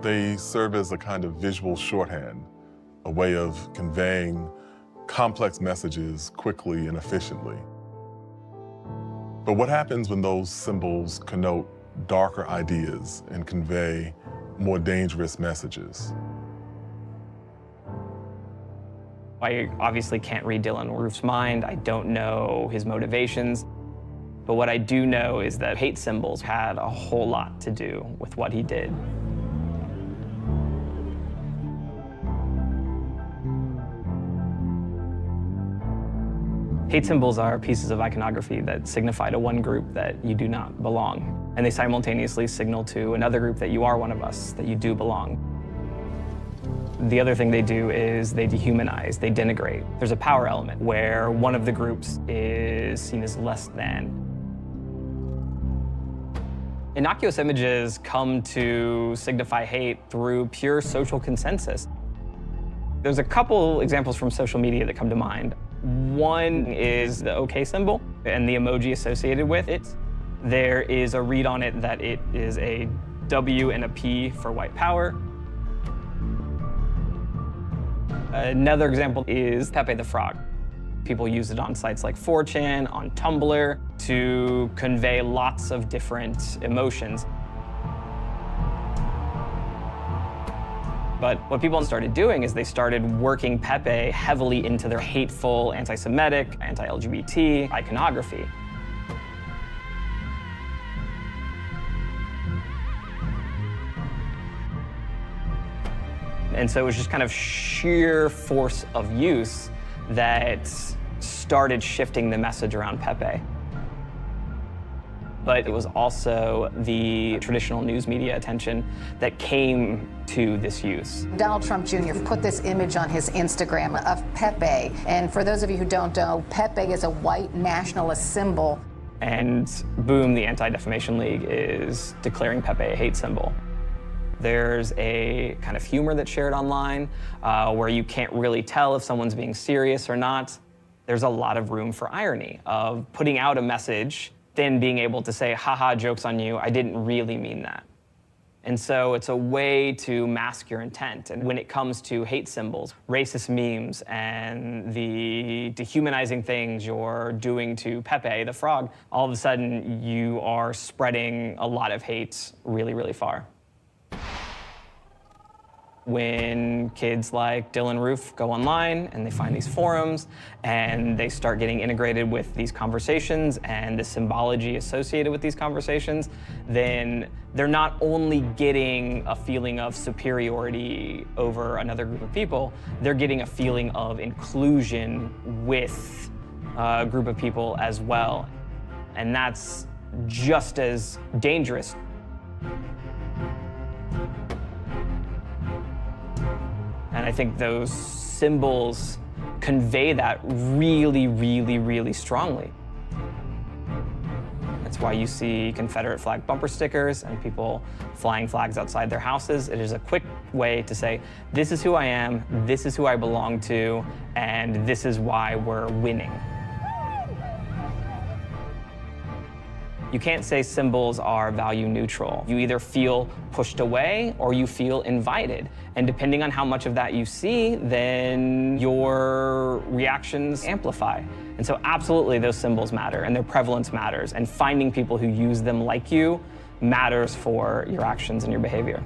They serve as a kind of visual shorthand, a way of conveying complex messages quickly and efficiently. But what happens when those symbols connote darker ideas and convey more dangerous messages? I obviously can't read Dylann Roof's mind. I don't know his motivations. But what I do know is that hate symbols had a whole lot to do with what he did. Hate symbols are pieces of iconography that signify to one group that you do not belong. And they simultaneously signal to another group that you are one of us, that you do belong. The other thing they do is they dehumanize, they denigrate. There's a power element where one of the groups is seen as less than. Innocuous images come to signify hate through pure social consensus. There's a couple examples from social media that come to mind. One is the OK symbol and the emoji associated with it. There is a read on it that it is a W and a P for white power. Another example is Pepe the Frog. People use it on sites like 4chan, on Tumblr, to convey lots of different emotions. But what people started doing is they started working Pepe heavily into their hateful, anti-Semitic, anti-LGBT iconography. And so it was just kind of sheer force of use that started shifting the message around Pepe. But it was also the traditional news media attention that came to this use. Donald Trump Jr. put this image on his Instagram of Pepe. And for those of you who don't know, Pepe is a white nationalist symbol. And boom, the Anti-Defamation League is declaring Pepe a hate symbol. There's a kind of humor that's shared online where you can't really tell if someone's being serious or not. There's a lot of room for irony of putting out a message, then being able to say, haha, joke's on you, I didn't really mean that. And so it's a way to mask your intent. And when it comes to hate symbols, racist memes, and the dehumanizing things you're doing to Pepe the Frog, all of a sudden you are spreading a lot of hate really, really far. When kids like Dylann Roof go online and they find these forums and they start getting integrated with these conversations and the symbology associated with these conversations, then they're not only getting a feeling of superiority over another group of people, they're getting a feeling of inclusion with a group of people as well. And that's just as dangerous. And I think those symbols convey that really, really, really strongly. That's why you see Confederate flag bumper stickers and people flying flags outside their houses. It is a quick way to say, this is who I am, this is who I belong to, and this is why we're winning. You can't say symbols are value neutral. You either feel pushed away or you feel invited. And depending on how much of that you see, then your reactions amplify. And so absolutely those symbols matter and their prevalence matters. And finding people who use them like you matters for your actions and your behavior.